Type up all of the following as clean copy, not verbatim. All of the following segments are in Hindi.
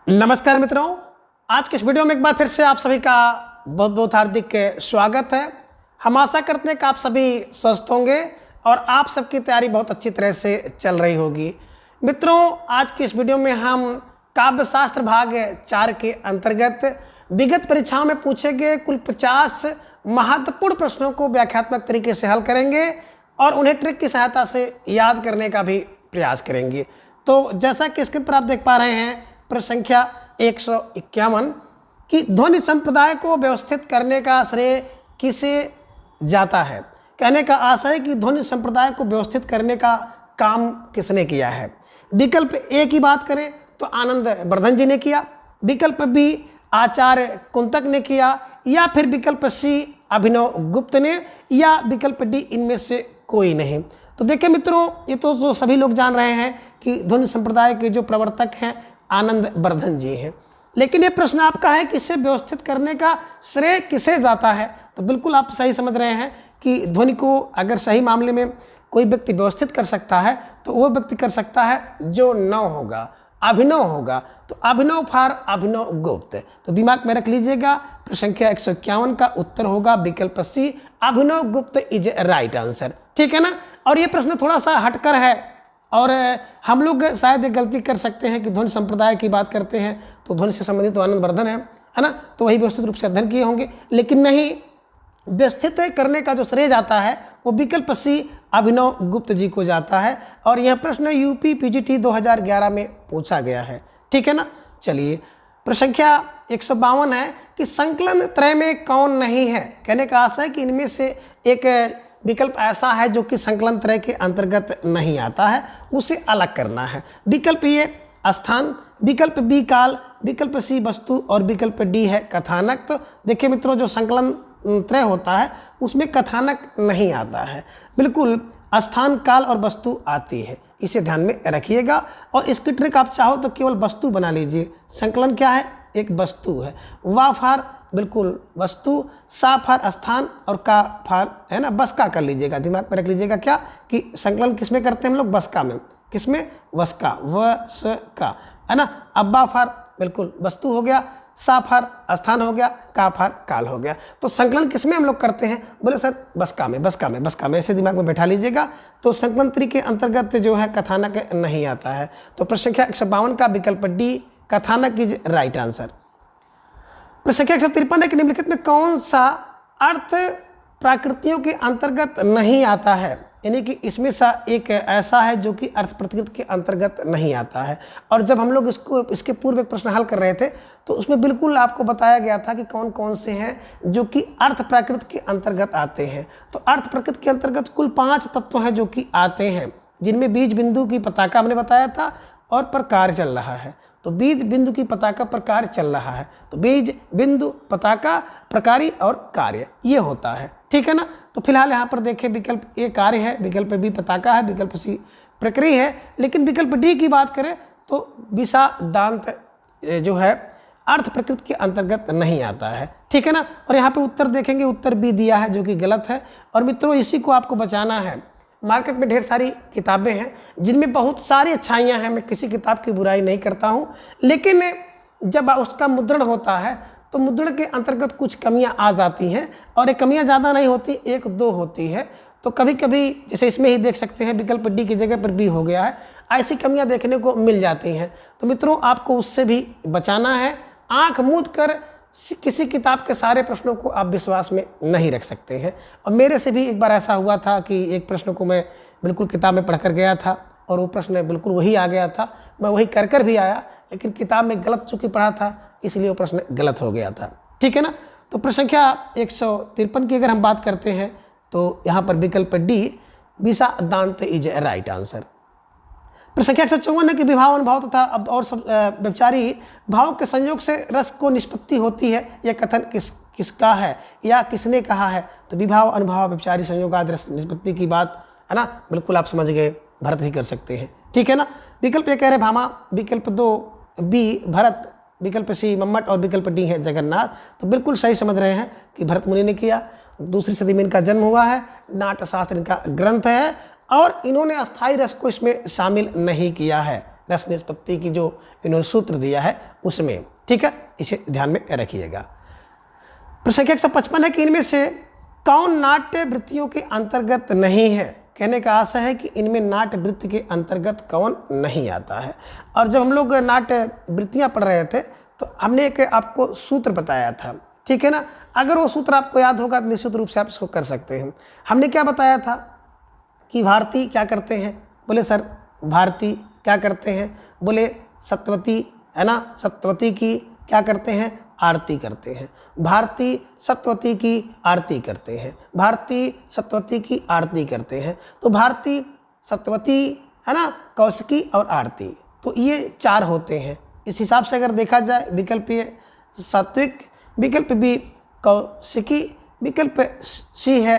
नमस्कार मित्रों, आज के इस वीडियो में एक बार फिर से आप सभी का बहुत बहुत हार्दिक स्वागत है। हम आशा करते हैं कि आप सभी स्वस्थ होंगे और आप सबकी तैयारी बहुत अच्छी तरह से चल रही होगी। मित्रों, आज की इस वीडियो में हम काव्यशास्त्र भाग 4 के अंतर्गत विगत परीक्षाओं में पूछे गए कुल 50 महत्वपूर्ण प्रश्नों को व्याख्यात्मक तरीके से हल करेंगे और उन्हें ट्रिक की सहायता से याद करने का भी प्रयास करेंगे। तो जैसा कि स्क्रीन पर आप देख पा रहे हैं, प्रश्न संख्या 151 कि ध्वनि संप्रदाय को व्यवस्थित करने का श्रेय किसे जाता है। कहने का आशय है कि ध्वनि संप्रदाय को व्यवस्थित करने का काम किसने किया है। विकल्प ए की बात करें तो आनंद वर्धन जी ने किया, विकल्प बी आचार्य कुंतक ने किया, या फिर विकल्प सी अभिनव गुप्त ने, या विकल्प डी इनमें से कोई नहीं। तो देखिए मित्रों, ये तो जो सभी लोग जान रहे हैं कि ध्वनि संप्रदाय के जो प्रवर्तक हैं आनंद वर्धन जी हैं, लेकिन ये प्रश्न आपका है कि इसे व्यवस्थित करने का श्रेय किसे जाता है। तो बिल्कुल आप सही समझ रहे हैं कि ध्वनि को अगर सही मामले में कोई व्यक्ति व्यवस्थित कर सकता है तो वो व्यक्ति कर सकता है जो नव होगा, अभिनव होगा। तो अभिनव फॉर अभिनव गुप्त। तो दिमाग में रख लीजिएगा, प्रश्न संख्या 151 का उत्तर होगा विकल्प सी, अभिनव गुप्त इज राइट आंसर। ठीक है ना। और ये प्रश्न थोड़ा सा हटकर है और हम लोग शायद एक गलती कर सकते हैं कि ध्वनि संप्रदाय की बात करते हैं तो ध्वनि से संबंधित तो आनंद वर्धन है ना, तो वही व्यवस्थित रूप से अध्ययन किए होंगे, लेकिन नहीं, व्यवस्थित करने का जो श्रेय जाता है वो विकल्प सी अभिनव गुप्त जी को जाता है। और यह प्रश्न यूपी पीजीटी 2011 में पूछा गया है। ठीक है ना। चलिए, प्रश्न संख्या 152 है कि संकलन त्रय में कौन नहीं है। कहने का आशय है कि इनमें से एक विकल्प ऐसा है जो कि संकलन त्रय के अंतर्गत नहीं आता है, उसे अलग करना है। विकल्प ए स्थान, विकल्प बी काल, विकल्प सी वस्तु और विकल्प डी है कथानक। तो देखिए मित्रों, जो संकलन त्रय होता है उसमें कथानक नहीं आता है, बिल्कुल स्थान, काल और वस्तु आती है, इसे ध्यान में रखिएगा। और इसकी ट्रिक आप चाहो तो केवल वस्तु बना लीजिए। संकलन क्या है? एक वस्तु है। वा फार बिल्कुल वस्तु, सा फार स्थान और का फार है ना बस का कर लीजिएगा। दिमाग में रख लीजिएगा क्या कि संकलन किस में करते हैं हम लोग? बसका में। किसमें? वसका, व स का, है ना। अब्बा फार बिल्कुल वस्तु हो गया, सा फार स्थान हो गया, का फार काल हो गया। तो संकलन किसमें हम लोग करते हैं? बोले सर बसका में, बसका में, बसका में, ऐसे दिमाग में बैठा लीजिएगा। तो संकलन त्री के अंतर्गत जो है कथानक नहीं आता है। तो प्रश्न संख्या 152 का विकल्प डी कथानक इज राइट आंसर। प्रश्न संख्या 153 है कि निम्नलिखित में कौन सा अर्थ प्राकृतियों के अंतर्गत नहीं आता है। यानी कि इसमें सा एक ऐसा है जो कि अर्थ प्रकृति के अंतर्गत नहीं आता है। और जब हम लोग इसके पूर्व एक प्रश्न हल कर रहे थे तो उसमें बिल्कुल आपको बताया गया था कि कौन कौन से हैं जो कि अर्थ प्राकृत के अंतर्गत आते हैं। तो अर्थ प्रकृति के अंतर्गत कुल 5 तत्व हैं जो कि आते हैं, जिनमें बीज बिंदु की पताका हमने बताया था और पर कार्य चल रहा है। तो बीज बिंदु की पताका पर कार्य चल रहा है। तो बीज बिंदु पताका प्रकारी और कार्य ये होता है। ठीक है ना। तो फिलहाल यहाँ पर देखें, विकल्प ए कार्य है, विकल्प बी पताका है, विकल्प सी प्रक्रिया है। लेकिन विकल्प डी की बात करें तो विषा दांत जो है अर्थ प्रकृति के अंतर्गत नहीं आता है। ठीक है ना। और यहाँ पे उत्तर देखेंगे, उत्तर बी दिया है जो कि गलत है। और मित्रों, इसी को आपको बचाना है। मार्केट में ढेर सारी किताबें हैं जिनमें बहुत सारी अच्छाइयाँ हैं, मैं किसी किताब की बुराई नहीं करता हूँ, लेकिन जब उसका मुद्रण होता है तो मुद्रण के अंतर्गत कुछ कमियां आ जाती हैं। और ये कमियां ज़्यादा नहीं होती, 1-2 होती है। तो कभी कभी जैसे इसमें ही देख सकते हैं विकल्प डी की जगह पर बी हो गया है, ऐसी कमियां देखने को मिल जाती हैं। तो मित्रों, आपको उससे भी बचाना है। आँख मूंद कर किसी किताब के सारे प्रश्नों को आप विश्वास में नहीं रख सकते हैं। और मेरे से भी एक बार ऐसा हुआ था कि एक प्रश्न को मैं बिल्कुल किताब में पढ़कर गया था और वो प्रश्न बिल्कुल वही आ गया था, मैं वही कर भी आया, लेकिन किताब में गलत चूंकि पढ़ा था इसलिए वो प्रश्न गलत हो गया था। ठीक है ना। तो प्रश्न संख्या 153 की अगर हम बात करते हैं तो यहाँ पर विकल्प डी विषा दांत इज राइट आंसर। प्रश्न संख्या 154 है कि विभाव अनुभाव तथा अब और सब व्यभिचारी भाव के संयोग से रस को निष्पत्ति होती है, यह कथन किसका है या किसने कहा है। तो विभाव अनुभाव व्यभिचारी संयोग आदि रस निष्पत्ति की बात है ना, बिल्कुल आप समझ गए, भरत ही कर सकते हैं। ठीक है ना। विकल्प ए कह रहे भामा, विकल्प 2 बी भरत, विकल्प सी मम्मट और विकल्प डी है जगन्नाथ। तो बिल्कुल सही समझ रहे हैं कि भरत मुनि ने किया। 2री सदी में इनका जन्म हुआ है, नाट्यशास्त्र इनका ग्रंथ है और इन्होंने अस्थाई रस को इसमें शामिल नहीं किया है। रस निष्पत्ति की जो इन्होंने सूत्र दिया है उसमें, ठीक है, इसे ध्यान में रखिएगा। प्रश्न संख्या 155 है कि इनमें से कौन नाट्य वृत्तियों के अंतर्गत नहीं है। कहने का आशय है कि इनमें नाट्य वृत्ति के अंतर्गत कौन नहीं आता है। और जब हम लोग नाट्य वृत्तियाँ पढ़ रहे थे तो हमने एक आपको सूत्र बताया था, ठीक है ना। अगर वो सूत्र आपको याद होगा तो निश्चित रूप से आप इसको कर सकते हैं। हमने क्या बताया था कि भारती क्या करते हैं, बोले सर भारती क्या करते हैं, बोले सत्यवती, है ना, सत्यवती की क्या करते हैं, आरती करते हैं। भारती सत्यवती की आरती करते हैं, भारती सत्यवती की आरती करते हैं। तो भारती, सत्यवती, है ना, कौशिकी और आरती, तो ये 4 होते हैं। इस हिसाब से अगर देखा जाए विकल्प ए सात्विक, विकल्प बी कौशिकी, विकल्प सी है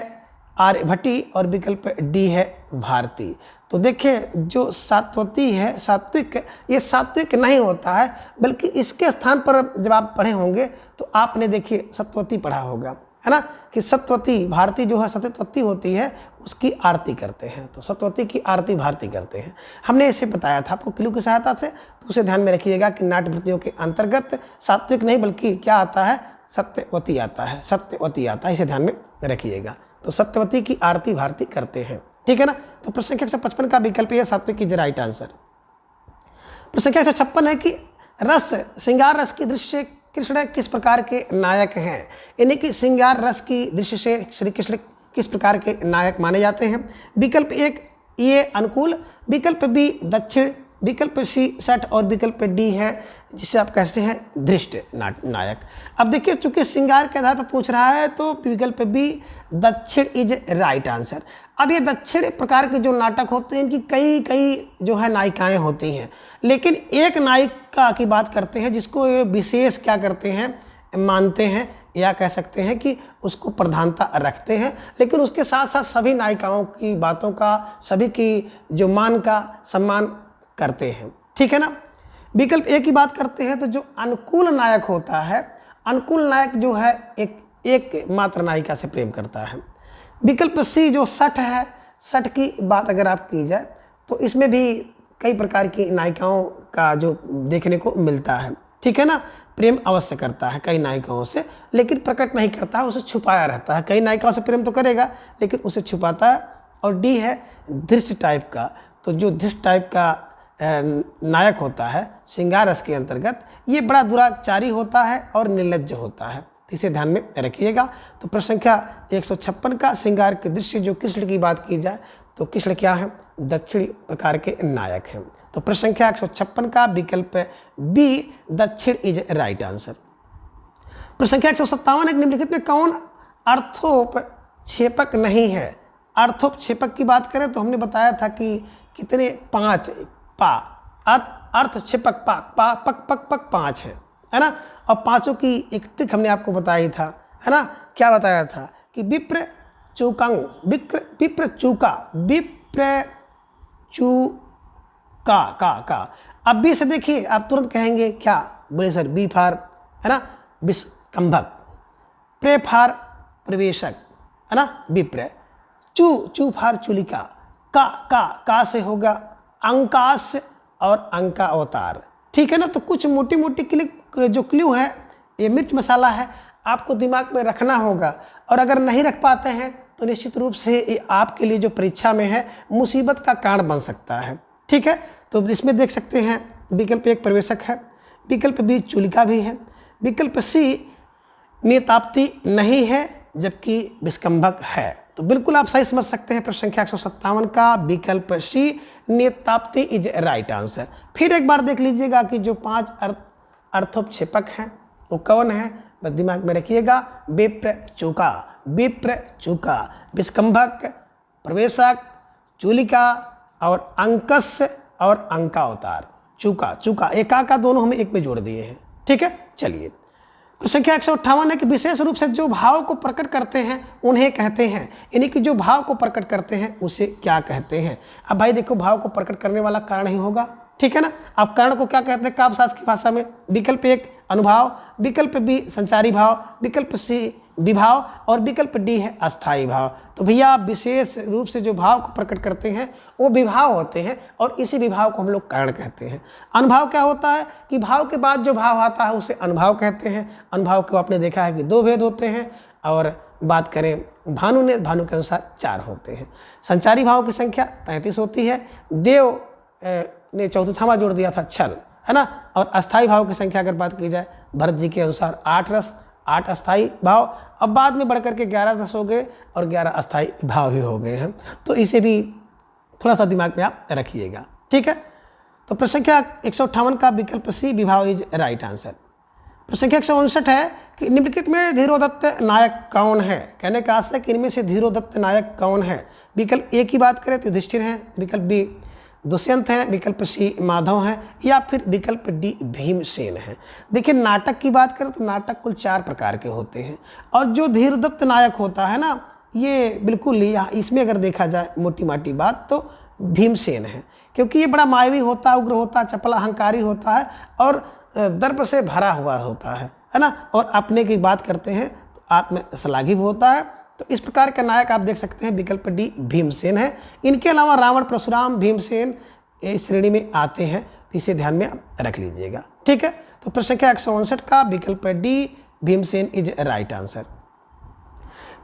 आर्यभट्टी और विकल्प डी है भारती। तो देखिए जो सात्वती है, सात्विक, ये सात्विक नहीं होता है, बल्कि इसके स्थान पर जब आप पढ़े होंगे तो आपने देखिए सत्यवती पढ़ा होगा, है ना, कि सत्यवती, भारती जो है सत्यवती होती है, उसकी आरती करते हैं। तो सत्यवती की आरती भारती करते हैं। हमने इसे बताया था आपको क्लू की सहायता से, तो उसे ध्यान में रखिएगा कि नाट्य वृत्तियों के अंतर्गत सात्विक नहीं बल्कि क्या आता है, सत्यवती आता है, सत्यवती आता है, इसे ध्यान में रखिएगा। तो सत्यवती की आरती भारती करते हैं, ठीक है ना। तो प्रश्न संख्या 155 का विकल्प है सात्विक इज राइट आंसर। प्रश्न संख्या 156 है कि रस, श्रृंगार रस की दृष्टि से कृष्ण किस प्रकार के नायक हैं। यानी कि श्रृंगार रस की दृष्टि से श्री कृष्ण किस प्रकार के नायक माने जाते हैं। विकल्प 1 ये अनुकूल, विकल्प बी दक्षिण, विकल्प सी सठ और विकल्प डी है जिसे आप कहते हैं धृष्ट नायक। अब देखिए चूंकि श्रृंगार के आधार पर पूछ रहा है तो विकल्प बी दक्षिण इज राइट आंसर। अब ये दक्षिण प्रकार के जो नाटक होते हैं इनकी कई जो है नायिकाएं होती हैं, लेकिन एक नायिका की बात करते हैं जिसको ये विशेष क्या करते हैं, मानते हैं, या कह सकते हैं कि उसको प्रधानता रखते हैं। लेकिन उसके साथ साथ सभी नायिकाओं की बातों का, सभी की जो मान का सम्मान करते हैं, ठीक है ना। विकल्प ए की बात करते हैं तो जो अनुकूल नायक होता है, अनुकूल नायक जो है एक मात्र नायिका से प्रेम करता है। विकल्प सी जो सठ है, सठ की बात अगर आप की जाए तो इसमें भी कई प्रकार की नायिकाओं का जो देखने को मिलता है, ठीक है ना। प्रेम अवश्य करता है कई नायिकाओं से, लेकिन प्रकट नहीं करता है, उसे छुपाया रहता है। कई नायिकाओं से प्रेम तो करेगा लेकिन उसे छुपाता है। और डी है धृष्ट टाइप का, तो जो धृष्ट टाइप का नायक होता है श्रृंगार रस के अंतर्गत, ये बड़ा दुराचारी होता है और निर्लज्ज होता है, तो इसे ध्यान में रखिएगा। तो प्रश्न संख्या 156 का श्रृंगार के दृश्य जो कृष्ण की बात की जाए तो कृष्ण क्या है, दक्षिणी प्रकार के नायक हैं। तो प्रश्न संख्या 156 का विकल्प बी दक्षिण इज राइट आंसर। प्रश्न संख्या 157 एक निम्नलिखित में कौन अर्थोपक्षेपक नहीं है। अर्थोपक्षेपक की बात करें तो हमने बताया था कि कितने 5 पा अर्थक्षेपक पा पक पक पक 5 है ना। और पांचों की एक ट्रिक हमने आपको बताई था, है ना। क्या बताया था कि विप्र चूकांग, विप्र चूका, विप्र चूका का। अब बी से देखिए आप तुरंत कहेंगे क्या, बोले सर बी फार, है ना, विस्कंभक, प्रे फार प्रवेशक, है ना, विप्र, चू फार चूलिका, का से होगा अंकाश और अंका अवतार, ठीक है ना। तो कुछ मोटी मोटी जो क्ल्यू है, ये मिर्च मसाला है, आपको दिमाग में रखना होगा। और अगर नहीं रख पाते हैं तो निश्चित रूप से ये आपके लिए जो परीक्षा में है मुसीबत का कारण बन सकता है, ठीक है। तो इसमें देख सकते हैं विकल्प 1 प्रवेशक है, विकल्प बी चूलिका भी है, विकल्प सी निताप्ति नहीं है, जबकि विस्कंभक है। तो बिल्कुल आप सही समझ सकते हैं। प्रश्न संख्या 157 का विकल्प सी निताप्ति इज राइट आंसर। फिर एक बार देख लीजिएगा कि जो 5 अर्थोपक्षेपक हैं वो कौन है, बस दिमाग में रखिएगा। विप्र चूका, विस्कंभक, प्रवेशक, चूलिका और अंकस और अंका अवतार। चूका एका का दोनों हमें एक में जोड़ दिए हैं, ठीक है। चलिए प्रश्न संख्या 158 है कि विशेष रूप से जो भाव को प्रकट करते हैं उन्हें कहते हैं। यानी कि जो भाव को प्रकट करते हैं उसे क्या कहते हैं। अब भाई देखो भाव को प्रकट करने वाला कारण ही होगा, ठीक है ना। आप कारण को क्या कहते हैं काव्यशास्त्र की भाषा में। विकल्प 1 अनुभाव, विकल्प बी संचारी भाव, विकल्प सी विभाव और विकल्प डी है अस्थाई भाव। तो भैया विशेष रूप से जो भाव को प्रकट करते हैं वो विभाव होते हैं और इसी विभाव को हम लोग कारण कहते हैं। अनुभाव क्या होता है कि भाव के बाद जो भाव आता है उसे अनुभाव कहते हैं। अनुभाव को आपने देखा है कि 2 भेद होते हैं और बात करें भानु के अनुसार 4 होते हैं। संचारी भाव की संख्या 33 होती है। देव ने चौथावा जोड़ दिया था छल, है ना। और अस्थाई भाव की संख्या अगर बात की जाए भरत जी के अनुसार 8 रस, 8 अस्थाई भाव। अब बाद में बढ़कर के 11 रस हो गए और 11 अस्थाई भाव भी हो गए हैं। तो इसे भी थोड़ा सा दिमाग में आप रखिएगा, ठीक है। तो प्रश्न संख्या 158 का विकल्प सी विभाव इज राइट आंसर। प्रश्न संख्या 159 है कि निम्नलिखित में धीरोदत्त नायक कौन है। कहने का आशय कि इनमें से धीरोदत्त नायक कौन है। विकल्प ए की बात करें तो युधिष्ठिर हैं, विकल्प बी दुष्यंत हैं, विकल्प सी माधव हैं या फिर विकल्प डी भीमसेन है। देखिए नाटक की बात करें तो नाटक कुल 4 प्रकार के होते हैं और जो धीरोदत्त नायक होता है ना ये बिल्कुल इसमें अगर देखा जाए मोटी माटी बात तो भीमसेन है, क्योंकि ये बड़ा मायावी होता है, उग्र होता है, चपल अहंकारी होता है और दर्प से भरा हुआ होता है ना। और अपने की बात करते हैं तो आत्मश्लाघी होता है। तो इस प्रकार का नायक आप देख सकते हैं विकल्प डी भीमसेन है। इनके अलावा रावण, परशुराम, भीमसेन इस श्रेणी में आते हैं, तो इसे ध्यान में रख लीजिएगा, ठीक है। तो प्रश्न संख्या 159 का विकल्प D Bhimsen is right answer.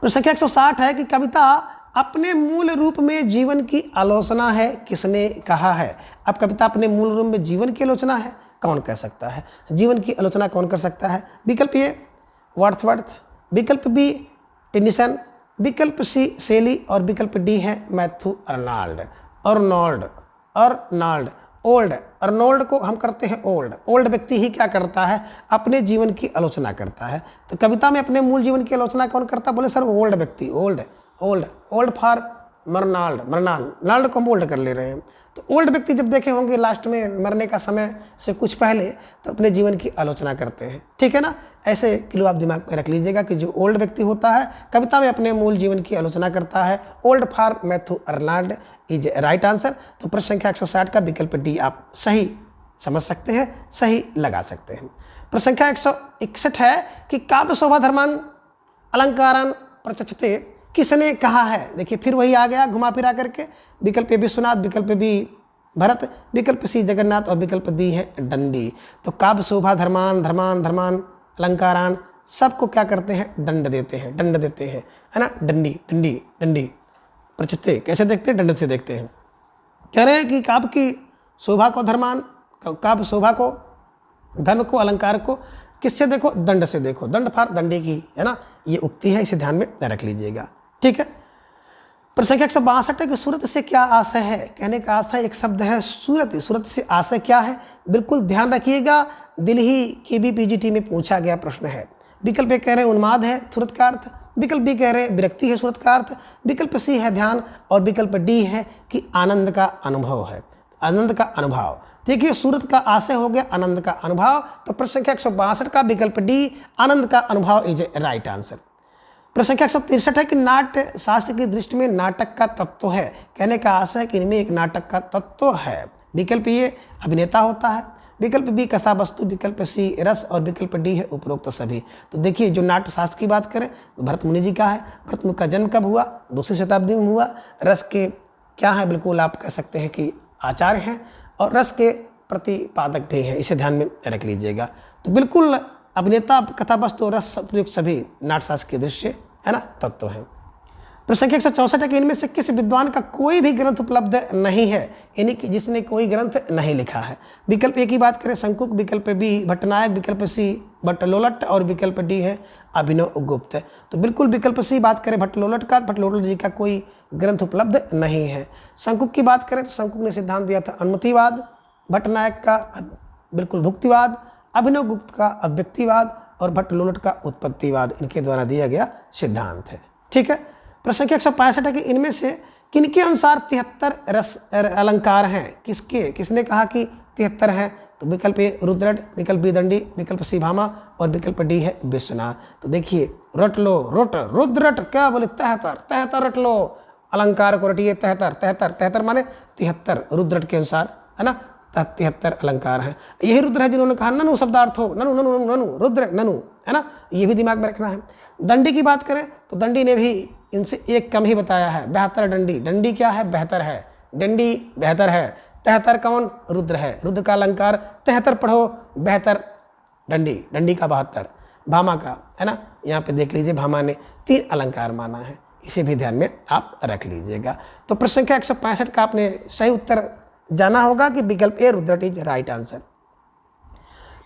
प्रश्न संख्या 160 है कि कविता अपने मूल रूप में जीवन की आलोचना है, किसने कहा है। अब कविता अपने मूल रूप में जीवन की आलोचना है, कौन कह सकता है। जीवन की आलोचना कौन कर सकता है। विकल्प ए वर्ड्सवर्थ, विकल्प बी टेनिसन, विकल्प सी शेली और विकल्प डी है मैथ्यू अर्नाल्ड। ओल्ड अर्नोल्ड को हम करते हैं ओल्ड व्यक्ति ही क्या करता है अपने जीवन की आलोचना करता है। तो कविता में अपने मूल जीवन की आलोचना कौन करता है, बोले सर ओल्ड व्यक्ति, ओल्ड फॉर नाल्ड को हम ओल्ड कर ले रहे हैं। तो ओल्ड व्यक्ति जब देखे होंगे लास्ट में मरने का समय से कुछ पहले तो अपने जीवन की आलोचना करते हैं, ठीक है ना। ऐसे क्लू आप दिमाग में रख लीजिएगा कि जो ओल्ड व्यक्ति होता है कविता में अपने मूल जीवन की आलोचना करता है। Old for Matthew Arnold is right answer. तो प्रश्न संख्या 160 का विकल्प डी आप सही समझ सकते हैं, सही लगा सकते हैं। प्रश्न संख्या 161 है कि काव्य शोभा धर्मान अलंकारान प्रचक्षते किसने कहा है। देखिए फिर वही आ गया घुमा फिरा करके। विकल्प ए विश्वनाथ, विकल्प बी भरत, विकल्प सी जगन्नाथ और विकल्प डी है दंडी। तो काव्य शोभा धर्मान अलंकारान सबको क्या करते हैं दंड देते हैं, है ना। दंडी प्रचिते कैसे देखते हैं, दंड से देखते हैं। कह रहे हैं कि काव्य की शोभा को धर्मान, काव्य शोभा को, धर्म को, अलंकार को किससे देखो, दंड से देखो, दंड फार दंडी की, है ना। ये उक्ति है, इसे ध्यान में रख लीजिएगा, ठीक है। प्रश्न संख्या 162 है कि सूरत से क्या आशय है। कहने का आशय एक शब्द है सूरत से आशय क्या है, बिल्कुल ध्यान रखिएगा। दिल्ली KBPGT में पूछा गया प्रश्न है। विकल्प ए कह रहे हैं उन्माद है सूरत का अर्थ, विकल्प बी कह रहे हैं विरक्ति है सूरत का अर्थ, विकल्प सी है ध्यान और विकल्प डी है कि आनंद का अनुभव है, आनंद का अनुभव। देखिए सूरत का आशय हो गया आनंद का अनुभव। तो प्रश्न संख्या 162 का विकल्प डी आनंद का अनुभव इज राइट आंसर। प्रश्न संख्या 163 है कि नाट्य शास्त्र की दृष्टि में नाटक का तत्व है। कहने का आशय है कि इनमें एक नाटक का तत्व है। विकल्प ए अभिनेता होता है, विकल्प बी कथा वस्तु, विकल्प सी रस और विकल्प डी है उपरोक्त सभी। तो देखिए जो नाट्य शास्त्र की बात करें तो भरत मुनि जी का है। भरत मुनि का जन्म कब हुआ, 2वीं शताब्दी में हुआ। रस के क्या है, बिल्कुल आप कह सकते हैं कि आचार्य हैं और रस के प्रतिपादक भी हैं, इसे ध्यान में रख लीजिएगा। तो बिल्कुल अभिनेता, कथा वस्तु, रस उपयुक्त सभी नाट्यशास्त्र के दृश्य, है ना, तत्व हैं। प्रश्न संख्या 164 है कि इनमें से किस विद्वान का कोई भी ग्रंथ उपलब्ध नहीं है, यानी कि जिसने कोई ग्रंथ नहीं लिखा है। विकल्प ए की बात करें शंकुक, विकल्प बी भट्टनायक, विकल्प सी भट्टलोलट और विकल्प डी है अभिनव गुप्त। तो बिल्कुल विकल्प सी बात करें भट्टलोलट का, भट्टलोलट जी का कोई ग्रंथ उपलब्ध नहीं है। शंकुक की बात करें तो शंकुक ने सिद्धांत दिया था अनुमतिवाद, भट्टनायक का बिल्कुल भुक्तिवाद, अभिनव गुप्त का अव्यक्तिवाद और भट्टलोलट का उत्पत्तिवाद इनके द्वारा दिया गया सिद्धांत है, ठीक है। प्रश्न संख्या 165 है कि इनमें से किनके अनुसार 73 रस अलंकार हैं, किसने कहा कि 73 हैं। तो विकल्प ए रुद्रट, विकल्प बी दंडी, विकल्प सी भामा और विकल्प डी है विश्वनाथ। तो देखिए रट लो, रुद्रट क्या बोले 73 रट लो, अलंकार को रटिए 73 माने 73 रुद्रट के अनुसार, है ना। 73 अलंकार हैं। यही रुद्र है जिन्होंने कहा ननु शब्दार्थ हो, ननु रुद्र ननु, है ना, ये भी दिमाग में रखना है। दंडी की बात करें तो दंडी ने भी इनसे एक कम ही बताया है, बेहतर डंडी। डंडी क्या है? बेहतर है, डंडी बेहतर है। तेहतर कौन? रुद्र है, रुद्र का अलंकार तेहतर पढ़ो, बेहतर डंडी, डंडी का 72, भामा का, है ना, यहाँ पे देख लीजिए भामा ने 3 अलंकार माना है, इसे भी ध्यान में आप रख लीजिएगा। तो प्रश्न संख्या 165 का आपने सही उत्तर जाना होगा कि विकल्प ए रुद्रट इज राइट आंसर।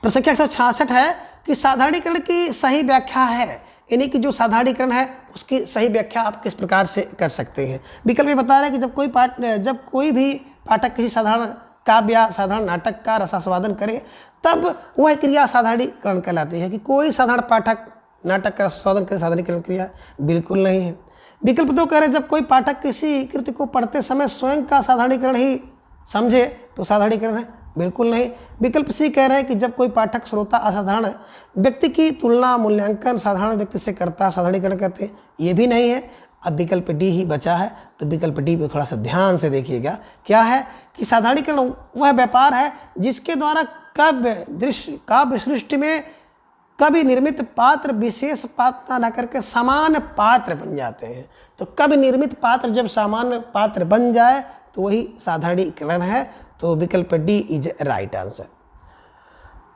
प्रश्न संख्या 166 है कि साधारणीकरण की सही व्याख्या है, यानी कि जो साधारणीकरण है उसकी सही व्याख्या आप किस प्रकार से कर सकते हैं। विकल्प में बता रहे हैं कि जब कोई भी पाठक किसी साधारण काव्य या साधारण नाटक का रसास्वादन करे तब वह क्रिया साधारणीकरण कहलाती है। कि कोई साधारण पाठक नाटक का रसास्वादन करे, साधारणीकरण क्रिया बिल्कुल नहीं है। विकल्प 2 कह रहे हैं जब कोई पाठक किसी कृति को पढ़ते समय स्वयं का साधारणीकरण ही समझे तो साधारणीकरण है, बिल्कुल नहीं। विकल्प सी कह रहे हैं कि जब कोई पाठक श्रोता असाधारण व्यक्ति की तुलना मूल्यांकन साधारण व्यक्ति से करता साधारणीकरण कहते हैं, ये भी नहीं है। अब विकल्प डी ही बचा है, तो विकल्प डी पे थोड़ा सा ध्यान से देखिएगा। क्या है कि साधारणीकरण वह व्यापार है जिसके द्वारा काव्य सृष्टि में कवि निर्मित पात्र विशेष पात्र न करके समान पात्र बन जाते हैं। तो कवि निर्मित पात्र जब सामान्य पात्र बन जाए तो वही साधारणीकरण है। तो विकल्प डी इज राइट आंसर।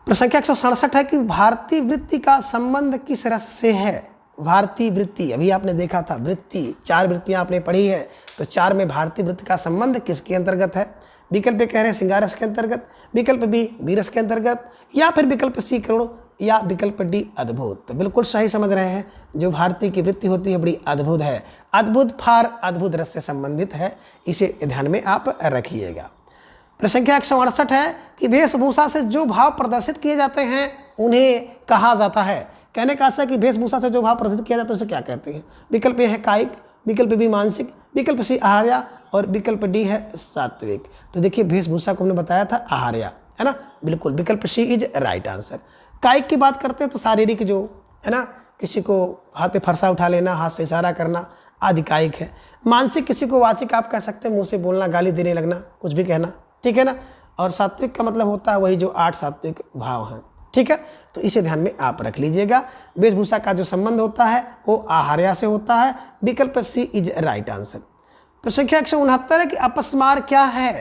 प्रश्न संख्या 167 है कि भारतीय वृत्ति का संबंध किस रस से है। भारतीय वृत्ति, अभी आपने देखा था वृत्ति, 4 वृत्तियां आपने पढ़ी है, तो 4 में भारतीय वृत्ति का संबंध किसके अंतर्गत है। विकल्प कह रहे हैं श्रृंगार रस के अंतर्गत, विकल्प बी वीरस के अंतर्गत, या फिर विकल्प सी करुण, या विकल्प डी अद्भुत। तो बिल्कुल सही समझ रहे हैं, जो भारतीय की वृत्ति होती है बड़ी अद्भुत है, अद्भुत फार अद्भुत रस से संबंधित है, इसे ध्यान में आप रखिएगा। प्रश्न संख्या 168 है कि वेशभूषा से जो भाव प्रदर्शित किए जाते हैं उन्हें कहा जाता है। कहने का आशा है कि वेशभूषा से जो भाव प्रदर्शित किया जाता है उसे क्या कहते हैं। विकल्प ए है कायिक, विकल्प बी मानसिक, विकल्प सी आहार्य और विकल्प डी है सात्विक। तो देखिए वेशभूषा को हमने बताया था आहार्य, है ना, बिल्कुल विकल्प सी इज राइट आंसर। कायिक की बात करते हैं तो शारीरिक जो है ना, किसी को हाथ पे फरसा उठा लेना, हाथ से इशारा करना आदि कायिक है। मानसिक किसी को वाचिक आप कह सकते हैं, मुंह से बोलना, गाली देने लगना, कुछ भी कहना, ठीक है ना। और सात्विक का मतलब होता है वही जो 8 सात्विक भाव हैं, ठीक है। तो इसे ध्यान में आप रख लीजिएगा। वेशभूषा का जो संबंध होता है वो आहार्य से होता है, विकल्प सी इज राइट आंसर। प्रश्न संख्या 169 है कि अपस्मार क्या है।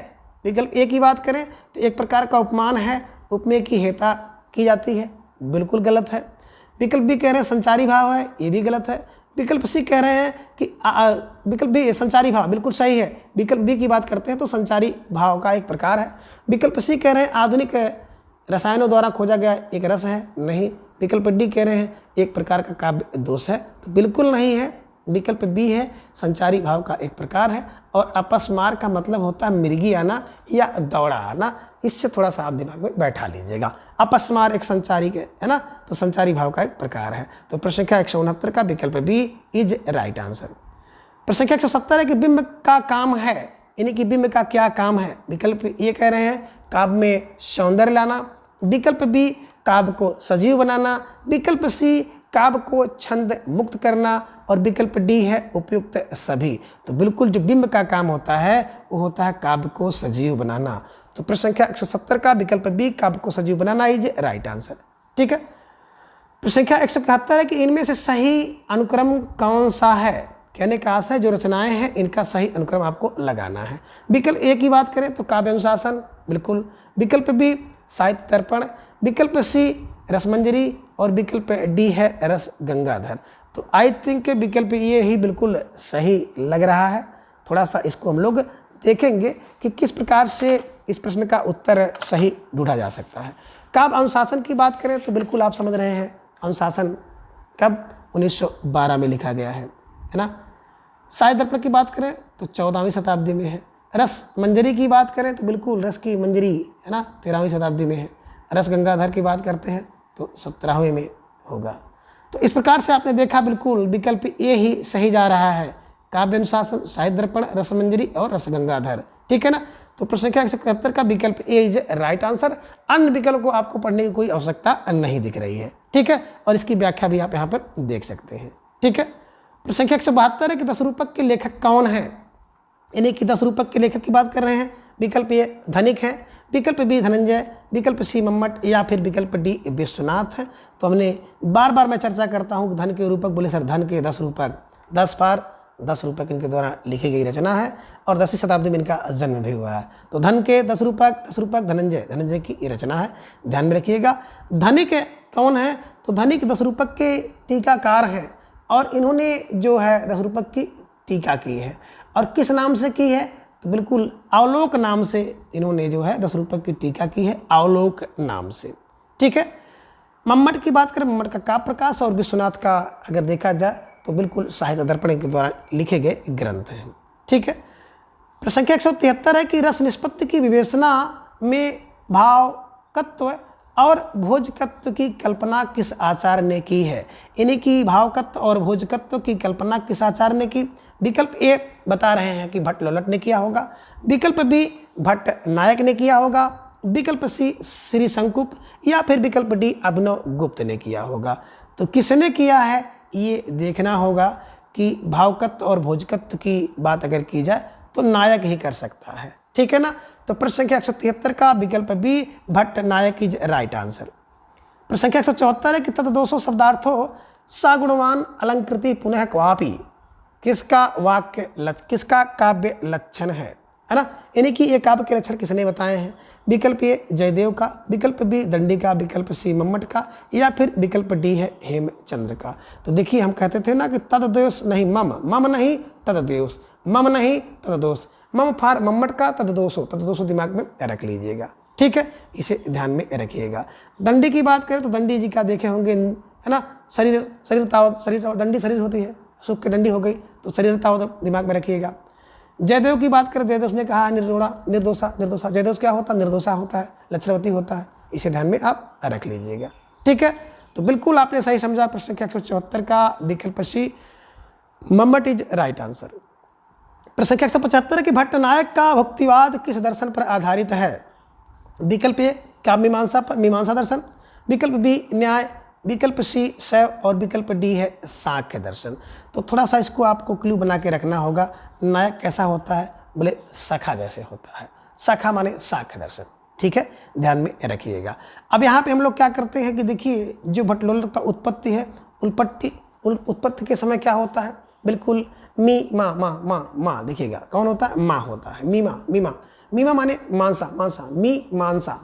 विकल्प ए की बात करें तो एक प्रकार का उपमान है, उपमेय की हेता की जाती है, बिल्कुल गलत है। विकल्प बी कह रहे हैं संचारी भाव है, ये भी गलत है। विकल्प सी कह रहे हैं कि विकल्प बी संचारी भाव, बिल्कुल सही है। विकल्प बी की बात करते हैं तो संचारी भाव का एक प्रकार है। विकल्प सी कह रहे हैं आधुनिक रसायनों द्वारा खोजा गया एक रस है, नहीं। विकल्प डी कह रहे हैं एक प्रकार का काव्य दोष है, तो बिल्कुल नहीं है। विकल्प बी है संचारी भाव का एक प्रकार है। और अपस्मार का मतलब होता है मिर्गी आना या दौड़ा आना, इससे थोड़ा सा आप दिमाग में बैठा लीजिएगा। अपस्मार एक संचारी के है ना, तो संचारी भाव का एक प्रकार है। तो प्रश्न संख्या 169 का विकल्प बी इज राइट आंसर। प्रश्न संख्या 170 है कि बिंब का काम है, यानी कि बिंब का क्या काम है। विकल्प ये कह रहे हैं काव्य में सौंदर्य लाना, विकल्प बी काव्य को सजीव बनाना, विकल्प सी काव्य को छंद मुक्त करना और विकल्प डी है उपयुक्त सभी। तो बिल्कुल जो बिंब का काम होता है वो होता है काव्य को सजीव बनाना। तो प्रश्न संख्या 170 का विकल्प बी काव्य को सजीव बनाना इज राइट आंसर, ठीक है। प्रश्न संख्या 171 है कि इनमें से सही अनुक्रम कौन सा है। कहने का आशा है जो रचनाएं हैं इनका सही अनुक्रम आपको लगाना है। विकल्प ए की बात करें तो काव्य अनुशासन, बिल्कुल। विकल्प बी साहित्य दर्पण, विकल्प सी रसमंजरी और विकल्प डी है रस गंगाधर। तो आई थिंक विकल्प ये ही बिल्कुल सही लग रहा है। थोड़ा सा इसको हम लोग देखेंगे कि किस प्रकार से इस प्रश्न का उत्तर सही ढूंढा जा सकता है। काव्य अनुशासन की बात करें तो बिल्कुल आप समझ रहे हैं अनुशासन कब 1912 में लिखा गया है ना। साहित्य दर्पण की बात करें तो 14वीं शताब्दी में है। रस मंजरी की बात करें तो बिल्कुल रस की मंजरी है ना 13वीं शताब्दी में है। रस गंगाधर की बात करते हैं तो 17वें में होगा। तो इस प्रकार से आपने देखा बिल्कुल विकल्प ए ही सही जा रहा है। काव्य अनुशासन, साहित्य दर्पण, रसमंजरी और रस गंगाधर, ठीक है ना। तो प्रश्न संख्या 171 का विकल्प ए इज राइट आंसर। अन्य विकल्प को आपको पढ़ने की कोई आवश्यकता नहीं दिख रही है, ठीक है। और इसकी व्याख्या भी आप यहाँ पर देख सकते हैं, ठीक है। प्रश्न संख्या 172 है कि 10 रूपक के लेखक कौन है, यानी कि 10 रूपक के लेखक की बात कर रहे हैं। विकल्प ए धनिक है, विकल्प बी धनंजय, विकल्प सी मम्मट या फिर विकल्प डी विश्वनाथ है। तो हमने बार बार मैं चर्चा करता हूँ कि धन के रूपक, बोले सर धन के 10 रूपक, 10 बार 10 रूपक इनके द्वारा लिखी गई रचना है और 10वीं शताब्दी में इनका जन्म भी हुआ है। तो धन के 10 रूपक धनंजय की ये रचना है, ध्यान में रखिएगा। धनिक कौन है? तो धनिक 10 रूपक के टीकाकार हैं और इन्होंने जो है 10 रूपक की टीका की है। और किस नाम से की है? तो बिल्कुल अवलोक नाम से इन्होंने जो है 10 रूपक की टीका की है, अवलोक नाम से। ठीक है। मम्मट की बात करें, मम्मट का काव्य प्रकाश और विश्वनाथ का अगर देखा जाए तो बिल्कुल साहित्य दर्पण के द्वारा लिखे गए ग्रंथ हैं। ठीक है। प्रश्न संख्या 173 है कि रस निष्पत्ति की विवेचना में भावकत्व और भोजकत्व की कल्पना किस आचार्य ने की है? इन्हीं की भावकत्व और भोजकत्व की कल्पना किस आचार्य ने की? विकल्प ए बता रहे हैं कि भट्ट लोलट ने किया होगा, विकल्प बी भट्ट नायक ने किया होगा, विकल्प सी श्री शंकुक या फिर विकल्प डी अभिनव गुप्त ने किया होगा। तो किसने किया है ये देखना होगा कि भावकत्व और भोजकत्व की बात अगर की जाए तो नायक ही कर सकता है। ठीक है ना। तो प्रश्न संख्या 173 का विकल्प B Bhatta Nayak is right answer. प्रश्न संख्या 174 है कि तद 200 शब्दार्थों सगुणवान अलंकृति पुनः क्वापि किसका काव्य लक्षण है ना? यानी कि ये काव्य के लक्षण किसने बताए हैं? विकल्प ए जयदेव का, विकल्प बी दंडी का, विकल्प सी मम्मट का या फिर विकल्प डी है हेमचंद्र का। तो देखिए हम कहते थे ना कि तददोष नहीं मम नहीं तददोष, मम नहीं तददोष, मम फार मम्मट का तददोषो दिमाग में रख लीजिएगा। ठीक है, इसे ध्यान में रखिएगा। दंडी की बात करें तो दंडी जी का देखे होंगे है ना, शरीर दंडी शरीर होती है, सुख की दंडी हो गई तो शरीर तावत दिमाग में रखिएगा। जयदेव की बात करें, जयदेव ने कहा निर्दोषा, जयदेव क्या होता है? निर्दोषा होता है, लक्षणवती होता है, इसे ध्यान में आप रख लीजिएगा। ठीक है, तो बिल्कुल आपने सही समझा। प्रश्न संख्या 174 का विकल्प सी मम्मट इज राइट आंसर। प्रश्न संख्या 175 कि भट्ट नायक का भक्तिवाद किस दर्शन पर आधारित है? विकल्प ए काव्य मीमांसा दर्शन, विकल्प बी न्याय, विकल्प सी शैव और विकल्प डी है सांख्य दर्शन। तो थोड़ा सा इसको आपको क्लू बना के रखना होगा। नायक कैसा होता है? बोले सखा जैसे होता है, सखा माने सांख्य दर्शन। ठीक है, ध्यान में रखिएगा। अब यहाँ पे हम लोग क्या करते हैं कि देखिए जो भट्टलोलट का उत्पत्ति है, उत्पत्ति के समय क्या होता है? बिल्कुल मी माँ देखिएगा कौन होता है? माँ होता है। मीमा माने मांसा, मी मांसा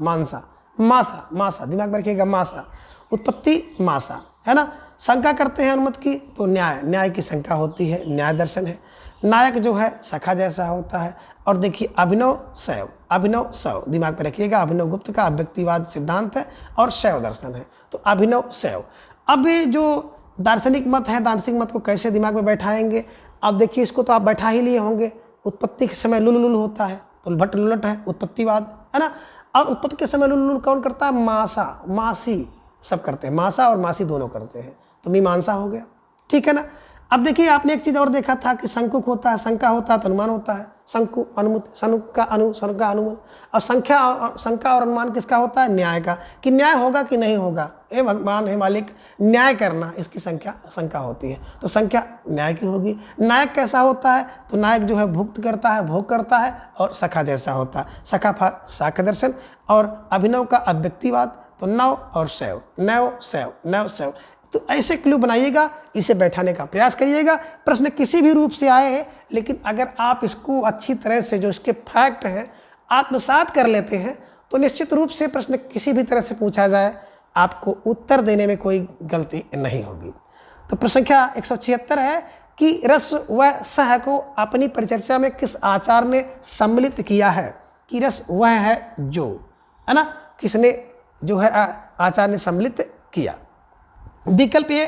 मासा दिमाग में रखिएगा, मासा उत्पत्ति मासा है ना। शंका करते हैं अनुमत की तो न्याय की शंका होती है, न्याय दर्शन है। नायक जो है सखा जैसा होता है। और देखिए अभिनव शैव दिमाग में रखिएगा, अभिनव गुप्त का अव्यक्तिवाद सिद्धांत है और शैव दर्शन है, तो अभिनव शैव। अब ये जो दार्शनिक मत है, दार्शनिक मत को कैसे दिमाग में बैठाएंगे? अब देखिए इसको तो आप बैठा ही लिए होंगे। उत्पत्ति के समय लुल होता है तो भट्ट लुलट है, उत्पत्तिवाद है ना। और उत्पत्ति के समय लुल कौन करता है? मासा मासी सब करते हैं, मासा और मासी दोनों करते हैं, तो मीमांसा हो गया। ठीक है ना। अब देखिए आपने एक चीज़ और देखा था कि शंकुक होता है, शंका होता है तो अनुमान होता है। शंकु अनुमति, शनुक का अनुमान। और शंका और अनुमान किसका होता है? न्याय का, कि न्याय होगा कि नहीं होगा। हे भगवान, हे मालिक, न्याय करना, इसकी शंका होती है, तो शंका न्याय की होगी। नायक कैसा होता है? तो नायक जो है भुक्त करता है, भोग करता है और सखा जैसा होता है, सखा फार सांख्य दर्शन। और अभिनव का अव्यक्तिवाद, तो नव और शैव। तो ऐसे क्लू बनाइएगा, इसे बैठाने का प्रयास करिएगा। प्रश्न किसी भी रूप से आए, लेकिन अगर आप इसको अच्छी तरह से जो इसके फैक्ट हैं आत्मसात कर लेते हैं तो निश्चित रूप से प्रश्न किसी भी तरह से पूछा जाए आपको उत्तर देने में कोई गलती नहीं होगी। तो प्रश्न संख्या 176 है कि रस व सह को अपनी परिचर्चा में किस आचार्य ने सम्मिलित किया है? कि रस वह है जो, है ना, किसने जो है आचार्य ने सम्मिलित किया? विकल्प ए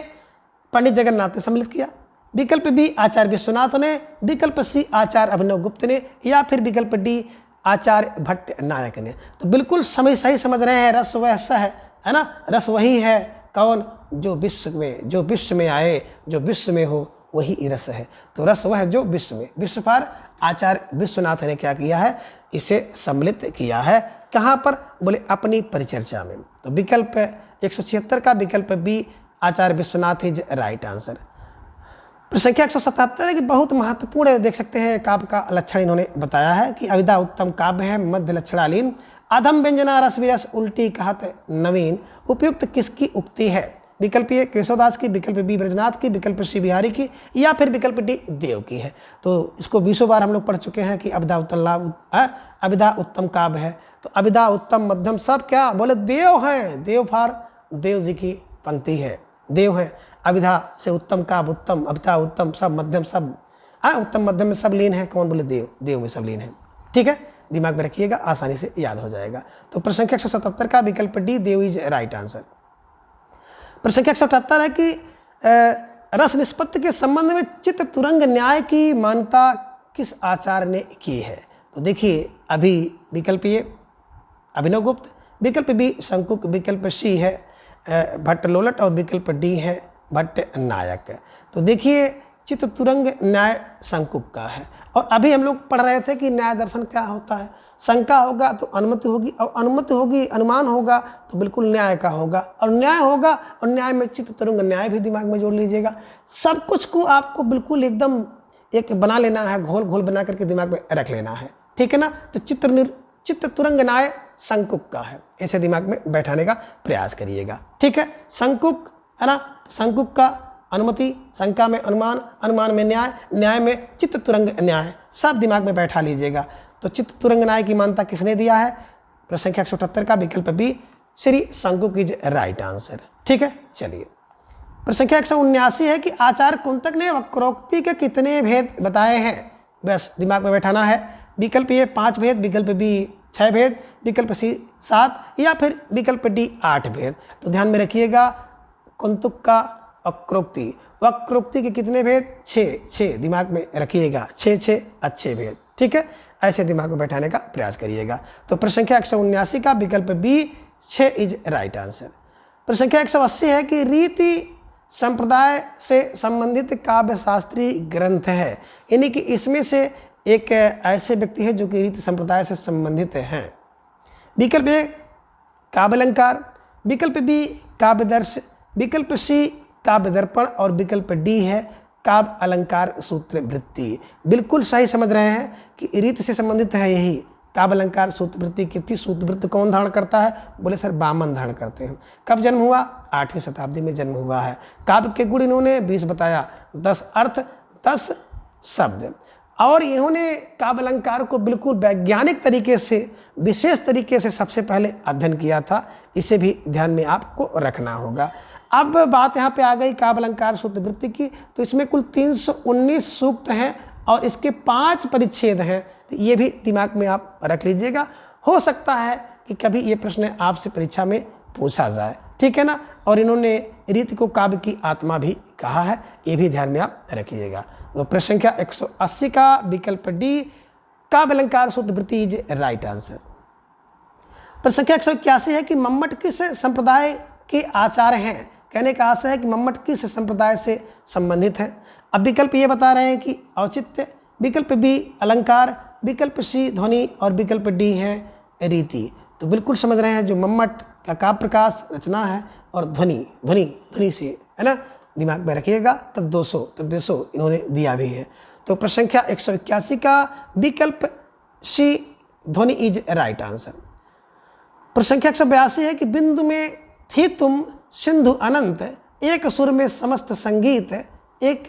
पंडित जगन्नाथ ने सम्मिलित किया, विकल्प बी आचार्य विश्वनाथ ने, विकल्प सी आचार्य अभिनव गुप्त ने या फिर विकल्प डी आचार्य भट्ट नायक ने। तो बिल्कुल सही समझ रहे हैं, रस वह स है ना। रस वही है कौन? जो विश्व में आए, जो विश्व में हो वही रस है। तो रस वह जो विश्व में, विश्व पर आचार्य विश्वनाथ ने क्या किया है? इसे सम्मिलित किया है। कहाँ पर? बोले अपनी परिचर्चा में। तो विकल्प 176 का विकल्प B Acharya Vishwanath is right answer. प्रश्न संख्या 177 है कि बहुत महत्वपूर्ण देख सकते हैं काव्य का लक्षण इन्होंने बताया है कि अविदा उत्तम काव्य है, मध्य लक्षणालीन, अधम व्यंजना रस विरस उल्टी कहत नवीन, उपयुक्त किसकी उक्ति है? विकल्प ए केशवदास की, विकल्प बी ब्रजनाथ की, विकल्प सी बिहारी की, या फिर विकल्प डी देव की है। तो इसको 20 बार हम लोग पढ़ चुके हैं कि अविदा उत्तम काव्य है। तो अविदा उत्तम मध्यम सब क्या बोले? देव हैं। देव फार देव जी की पंक्ति है, देव है। अविधा से उत्तम काव्य, उत्तम अविधा उत्तम सब मध्यम सब, उत्तम मध्यम में सब लीन है। कौन बोले? देव। देव में सब लीन है। ठीक है, दिमाग में रखिएगा, आसानी से याद हो जाएगा। तो प्रश्न संख्या 177 का विकल्प D Dev is right answer. प्रश्न संख्या 178 है कि रस निष्पत्ति के संबंध में चित्त तुरंग न्याय की मान्यता किस आचार्य ने की है? तो देखिए, अभी विकल्प ए अभिनव गुप्त, विकल्प बी शंकुक, विकल्प सी है भट्ट लोलट और विकल्प डी है भट्ट नायक। तो देखिए, चित्त तुरंग न्याय शंकुक का है। और अभी हम लोग पढ़ रहे थे कि न्याय दर्शन क्या होता है। शंका होगा तो अनुमति होगी, और अनुमति होगी अनुमान होगा तो बिल्कुल न्याय का होगा, और न्याय होगा और न्याय में चित्त तुरंग न्याय भी दिमाग में जोड़ लीजिएगा। सब कुछ को आपको बिल्कुल एकदम एक बना लेना है, घोल घोल बना करके दिमाग में रख लेना है। ठीक है ना? तो चित्त तुरंग न्याय शंकुक का है, ऐसे दिमाग में बैठाने का प्रयास करिएगा। ठीक है, शंकुक है ना? शंकुक का अनुमति, शंका में अनुमान, अनुमान में न्याय, न्याय में चित्त तुरंग न्याय, सब दिमाग में बैठा लीजिएगा। तो चित्त तुरंग न्याय की मान्यता किसने दिया है? प्रश्न संख्या 178 का विकल्प B Shri Shankuk is right answer. ठीक है, चलिए। प्रश्न संख्या 179 है कि आचार्य कुंतक ने वक्रोक्ति के कितने भेद बताए हैं? बस दिमाग में बैठाना है। विकल्प ए 5 भेद, विकल्प बी 6 भेद, विकल्प सी 7, या फिर विकल्प डी 8 भेद। तो ध्यान में रखिएगा, कुंतक का वक्रोक्ति के कितने भेद? 6 दिमाग में रखिएगा, 6 अच्छे भेद। ठीक है, ऐसे दिमाग में बैठाने का प्रयास करिएगा। तो प्रश्न संख्या 179 का विकल्प बी 6 इज राइट आंसर। प्रश्न संख्या 180 है कि रीति संप्रदाय से संबंधित काव्य शास्त्रीय ग्रंथ है, यानी कि इसमें से एक ऐसे व्यक्ति है जो कि रीति संप्रदाय से संबंधित हैं। विकल्प ए काव्य अलंकार, विकल्प बी काव्यदर्श, विकल्प सी काव्य दर्पण, और विकल्प डी है काव्य अलंकार सूत्र वृत्ति। बिल्कुल सही समझ रहे हैं कि रीति से संबंधित है यही काव्य अलंकार सूत्र वृत्ति। कितनी सूत्र वृत्ति कौन धारण करता है? बोले सर वामन धारण करते हैं। कब जन्म हुआ? 8वीं शताब्दी में जन्म हुआ है। काव्य के गुण इन्होंने 20 बताया, 10 अर्थ 10 शब्द, और इन्होंने काव्य अलंकार को बिल्कुल वैज्ञानिक तरीके से, विशेष तरीके से सबसे पहले अध्ययन किया था। इसे भी ध्यान में आपको रखना होगा। अब बात यहाँ पे आ गई काव्य अलंकार सूत्र वृत्ति की। तो इसमें कुल 319 सूक्त हैं और इसके 5 परिच्छेद हैं। तो ये भी दिमाग में आप रख लीजिएगा। हो सकता है कि कभी ये प्रश्न आपसे परीक्षा में पूछा जाए। ठीक है ना? और इन्होंने रीति को काव्य की आत्मा भी कहा है, ये भी ध्यान में आप रखिएगा। तो प्रश्न संख्या 180 का विकल्प डी काव्य अलंकार सूत्र वृत्ति इज राइट आंसर। प्रश्न संख्या 181 है कि मम्मट किस संप्रदाय के आचार्य हैं? कहने का आशय है कि मम्मट किस संप्रदाय से संबंधित हैं। अब विकल्प ये बता रहे हैं कि औचित्य, विकल्प बी अलंकार, विकल्प सी ध्वनि, और विकल्प डी है रीति। तो बिल्कुल समझ रहे हैं, जो मम्मट का काव्य प्रकाश रचना है और ध्वनि से, है ना? दिमाग में रखिएगा। तब 200 इन्होंने दिया भी है। तो प्रश्न संख्या 181 का विकल्प सी ध्वनि इज राइट आंसर। प्रश्न संख्या 182 है कि बिंदु में थी तुम सिंधु अनंत, एक सुर में समस्त संगीत, एक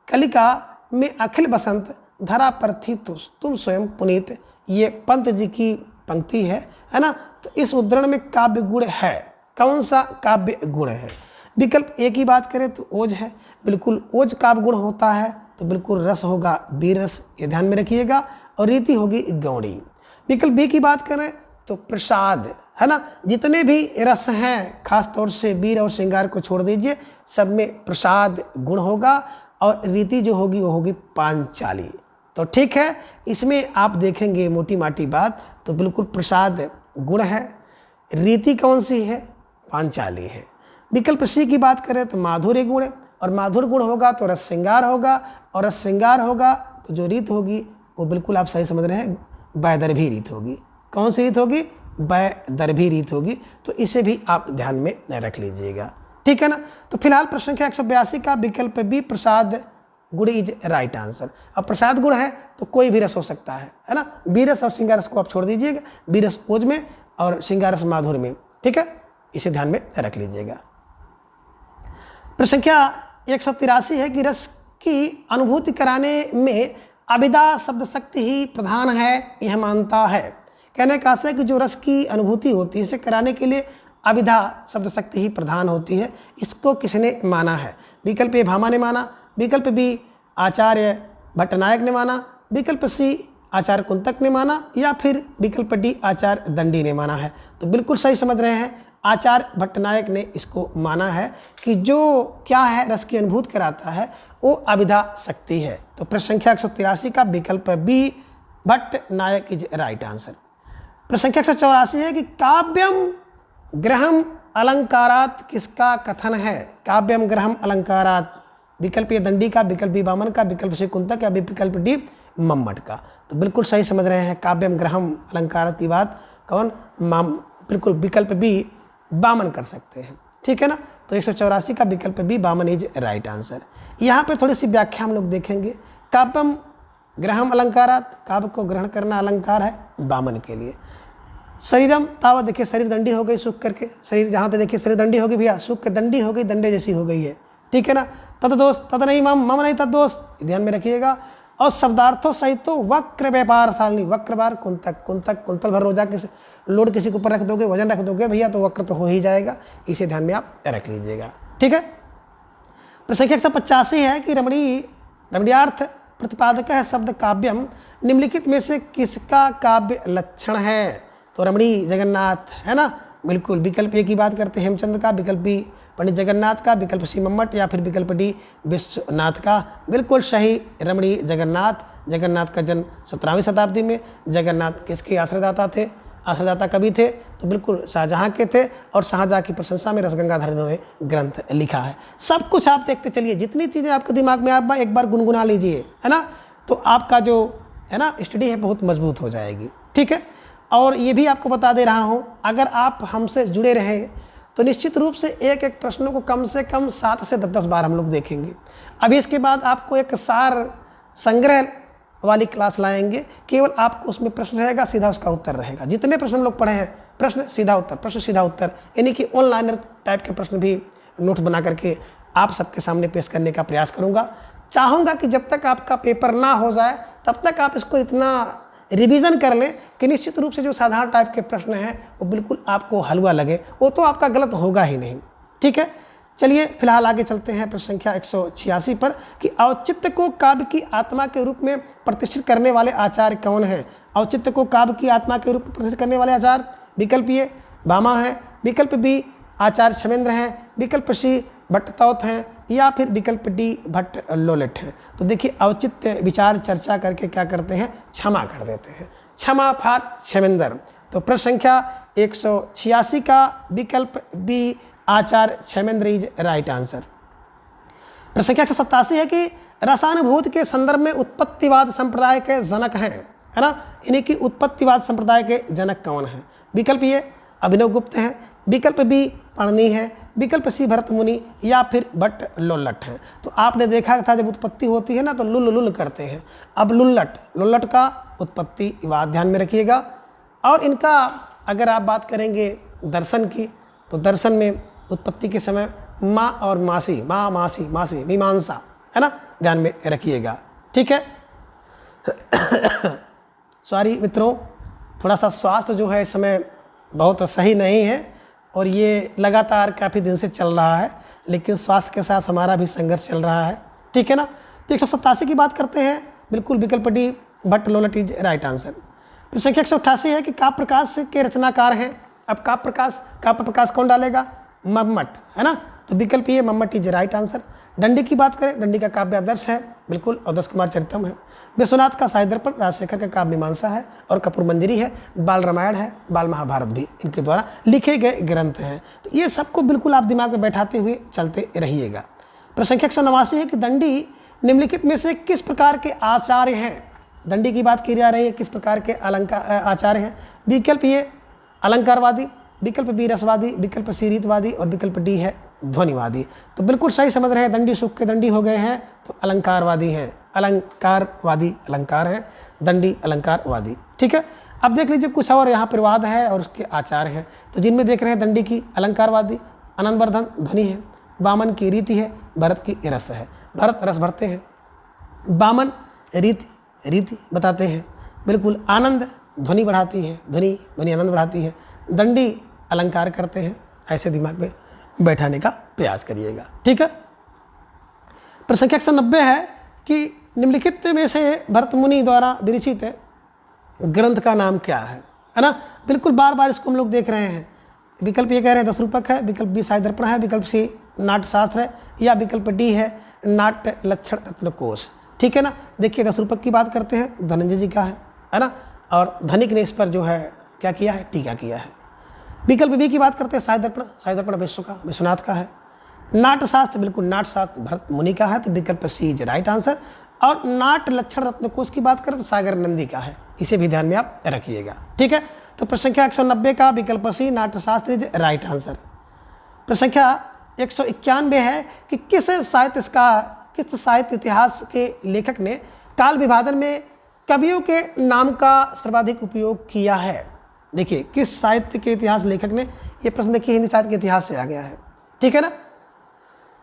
कलिका में अखिल बसंत, धरा पर थी तुम स्वयं पुनीत। ये पंत जी की पंक्ति है ना? तो इस उद्धरण में काव्य गुण है। कौन सा काव्य गुण है? विकल्प ए की बात करें तो ओज है, बिल्कुल ओज काव्य गुण होता है। तो बिल्कुल रस होगा बीरस, ये ध्यान में रखिएगा, और रीति होगी गौड़ी। विकल्प बी की बात करें तो प्रसाद, है ना? जितने भी रस हैं, खास तौर से वीर और श्रृंगार को छोड़ दीजिए, सब में प्रसाद गुण होगा, और रीति जो होगी वो होगी पांचाली। तो ठीक है, इसमें आप देखेंगे मोटी माटी बात तो बिल्कुल प्रसाद गुण है। रीति कौन सी है? पांचाली है। विकल्प सी की बात करें तो माधुर्य गुण, और माधुर्य गुण होगा तो रस श्रृंगार होगा, और रस श्रृंगार होगा तो जो रीत होगी वो बिल्कुल आप सही समझ रहे हैं, वैदर्भी रीत होगी। कौन सी रीत होगी? वैदर्भी रीत होगी। तो इसे भी आप ध्यान में रख लीजिएगा। ठीक है ना? तो फिलहाल प्रश्न संख्या 182 का विकल्प बी प्रसाद गुड़ इज राइट आंसर। अब प्रसाद गुड़ है तो कोई भी रस हो सकता है ना। बीरस और श्रृंगारस को आप छोड़ दीजिएगा, बीरस ओज में और श्रृंगारस माधुर में, ठीक है, इसे ध्यान में रख लीजिएगा। प्रश्न संख्या 183 है कि रस की अनुभूति कराने में अभिधा शब्द शक्ति ही प्रधान है, यह मानता है। कहने का आशय है कि जो रस की अनुभूति होती है इसे कराने के लिए अभिधा शब्द शक्ति ही प्रधान होती है, इसको किसने माना है? विकल्प ए भामा ने माना, विकल्प बी आचार्य भट्टनायक ने माना, विकल्प सी आचार्य कुंतक ने माना, या फिर विकल्प डी आचार्य दंडी ने माना है। तो बिल्कुल सही समझ रहे हैं, आचार्य भट्टनायक ने इसको माना है कि जो क्या है रस की अनुभूति कराता है वो अभिधा शक्ति है। तो प्रश्न संख्या 183 का विकल्प B Bhattanayak is right answer. प्रश्न संख्या 184 है कि काव्यम ग्रहम अलंकारात किसका कथन है? काव्यम ग्रहम अलंकारात, विकल्प ए दंडी का, विकल्प बी वामन का, विकल्प सी कुंतक या विकल्प डी मम्मट का। तो बिल्कुल सही समझ रहे हैं, काव्यम ग्रहम अलंकारात की बात कौन? बिल्कुल विकल्प बी वामन कर सकते हैं, ठीक है ना। तो 184 का विकल्प B Vaman is right answer. यहाँ पे थोड़ी सी व्याख्या हम लोग देखेंगे। काव्यम ग्रहम अलंकारात, काव्य को ग्रहण करना अलंकार है वामन के लिए। शरीरम तावत, देखिए शरीर दंडी हो गई सुख करके, शरीर जहाँ पे देखिए शरीर दंडी हो गई भैया, सुख दंडी हो गई, दंडे जैसी हो गई है, ठीक है ना। तद दोष तद नहीं मम, मम नहीं तद दोष, ध्यान में रखिएगा। और शब्दार्थों सहित तो वक्र व्यापार सारणी, वक्र बार कुंतक, कुंतक कुंतल भर रोजा के लोड किसी के ऊपर रख दोगे, वजन रख दोगे भैया तो वक्र तो हो ही जाएगा, इसे ध्यान में आप रख लीजिएगा, ठीक है। प्रश्न संख्या 185 है कि रमणीयार्थ प्रतिपादक है शब्द काव्यम निम्नलिखित में से किसका काव्य लक्षण है? तो रमणी जगन्नाथ है ना, बिल्कुल। विकल्प ए की बात करते हैं हेमचंद का, विकल्प बी पंडित जगन्नाथ का, विकल्प सी मम्मट, या फिर विकल्प डी विश्वनाथ का। बिल्कुल सही, रमणी जगन्नाथ। जगन्नाथ का जन्म 17वीं शताब्दी में। जगन्नाथ किसके आश्रयदाता थे? आश्रयदाता कवि थे तो बिल्कुल शाहजहाँ के थे, और शाहजहाँ की प्रशंसा में रसगंगाधर ने ग्रंथ लिखा है। सब कुछ आप देखते चलिए, जितनी चीज़ें आपके दिमाग में आप एक बार गुनगुना लीजिए, है ना, तो आपका जो है ना स्टडी है बहुत मजबूत हो जाएगी, ठीक है। और ये भी आपको बता दे रहा हूँ, अगर आप हमसे जुड़े रहें तो निश्चित रूप से एक एक प्रश्नों को कम से कम 7 से 10 बार हम लोग देखेंगे। अभी इसके बाद आपको एक सार संग्रह वाली क्लास लाएंगे, केवल आपको उसमें प्रश्न रहेगा, सीधा उसका उत्तर रहेगा। जितने प्रश्न हम लोग पढ़े हैं, प्रश्न सीधा उत्तर, प्रश्न सीधा उत्तर, यानी कि ऑनलाइनर टाइप के प्रश्न भी नोट्स बना करके आप सबके सामने पेश करने का प्रयास करूँगा। चाहूँगा कि जब तक आपका पेपर ना हो जाए तब तक आप इसको इतना रिवीजन कर लें कि निश्चित रूप से जो साधारण टाइप के प्रश्न हैं वो बिल्कुल आपको हलवा लगे, वो तो आपका गलत होगा ही नहीं, ठीक है। चलिए फिलहाल आगे चलते हैं प्रश्न संख्या 186 पर कि औचित्य को काव्य की आत्मा के रूप में प्रतिष्ठित करने वाले आचार्य कौन हैं? औचित्य को काव्य की आत्मा के रूप में प्रतिष्ठित करने वाले आचार्य विकल्प ए भामा है, विकल्प बी आचार्य क्षमेंद्र हैं, विकल्प सी भट्टतौत हैं, या फिर विकल्प डी भट्ट लोलेट है। तो देखिए औचित्य विचार चर्चा करके क्या करते हैं, क्षमा कर देते हैं, क्षमा फॉर क्षमेंद्र। तो प्रश्न संख्या 186 का विकल्प B Acharya Kshemendra is right answer. प्रश्न संख्या 187 है कि रसानुभूति के संदर्भ में उत्पत्तिवाद संप्रदाय के जनक हैं, है ना, यानी कि उत्पत्तिवाद संप्रदाय के जनक कौन हैं? विकल्प ए अभिनव गुप्त हैं, विकल्प बी पाणिनि है, विकल्प सी भरत मुनि, या फिर भट्ट लोल्लट हैं। तो आपने देखा था जब उत्पत्ति होती है ना तो लुल लुल करते हैं। अब लोल्लट का उत्पत्तिवाद ध्यान में रखिएगा। और इनका अगर आप बात करेंगे दर्शन की, तो दर्शन में उत्पत्ति के समय माँ और मासी, माँ मासी मासी मीमांसा, है ना, ध्यान में रखिएगा, ठीक है। सॉरी मित्रों, थोड़ा सा स्वास्थ्य जो है इस समय बहुत सही नहीं है और ये लगातार काफ़ी दिन से चल रहा है, लेकिन स्वास्थ्य के साथ हमारा भी संघर्ष चल रहा है, ठीक है ना। तो 187 की बात करते हैं, बिल्कुल विकल्प D Bhatt Lollat is right answer. फिर संख्या 188 है कि काव्य प्रकाश के रचनाकार हैं। अब काव्य प्रकाश कौन डालेगा? मम्मट, है ना, तो विकल्प ये मम्मट इज राइट आंसर। दंडी की बात करें, दंडी का काव्य आदर्श है, बिल्कुल अवधेश कुमार चरितम है। विश्वनाथ का साहित्य दर्पण, राजशेखर का काव्य मीमांसा है, और कपूर मंजरी है, बाल रामायण है, बाल महाभारत भी इनके द्वारा लिखे गए ग्रंथ हैं। तो ये सबको बिल्कुल आप दिमाग में बैठाते हुए चलते रहिएगा। प्रश्न संख्या 189 है कि दंडी निम्नलिखित में से किस प्रकार के आचार्य हैं? दंडी की बात की जा रही है, किस प्रकार के आचार्य हैं? विकल्प ये अलंकारवादी, विकल्प बी रसवादी, विकल्प सी रीतवादी, और विकल्प डी है ध्वनिवादी। तो बिल्कुल सही समझ रहे हैं, दंडी सुख के दंडी हो गए हैं तो अलंकारवादी हैं, अलंकारवादी अलंकार है, दंडी अलंकारवादी। ठीक है, अब देख लीजिए कुछ और यहाँ पर वाद है और उसके आचार हैं। तो जिनमें देख रहे हैं दंडी की अलंकारवादी, आनंदवर्धन ध्वनि है, वामन की रीति है, भरत की रस है। भरत रस भरते हैं, वामन रीति बताते हैं, बिल्कुल आनंद ध्वनि बढ़ाती है, ध्वनि आनंद बढ़ाती है, दंडी अलंकार करते हैं। ऐसे दिमाग में बैठाने का प्रयास करिएगा। ठीक है, प्रश्न संख्या 190 है कि निम्नलिखित में से भरत मुनि द्वारा विरचित ग्रंथ का नाम क्या है ना। बिल्कुल बार बार इसको हम लोग देख रहे हैं। विकल्प ये कह रहे हैं 10 रूपक है, विकल्प बी साहित्य दर्पण है, विकल्प सी नाट्यशास्त्र है, या विकल्प डी है नाट्य लक्षण रत्नकोश। ठीक है ना, देखिए 10 रूपक की बात करते हैं, धनंजय जी का है ना, और धनिक ने इस पर जो है क्या किया है, टीका किया है। विकल्प बी की बात करते हैं साहित्य दर्पण विश्वनाथ का है। नाट्यशास्त्र, बिल्कुल नाट्यशास्त्र भरत मुनि का है, तो विकल्प सी इज राइट आंसर। और नाट्य लक्षण रत्नकोश की बात करें तो सागर नंदी का है, इसे भी ध्यान में आप रखिएगा। ठीक है, तो प्रश्न संख्या 190 का विकल्प सी नाट्यशास्त्र इज राइट आंसर। प्रश्न संख्या 191 है कि किस साहित्य इतिहास के लेखक ने काल विभाजन में कवियों के नाम का सर्वाधिक उपयोग किया है। देखिए किस साहित्य के इतिहास लेखक ने, ये प्रश्न देखिए हिंदी साहित्य के इतिहास से आ गया है। ठीक है ना,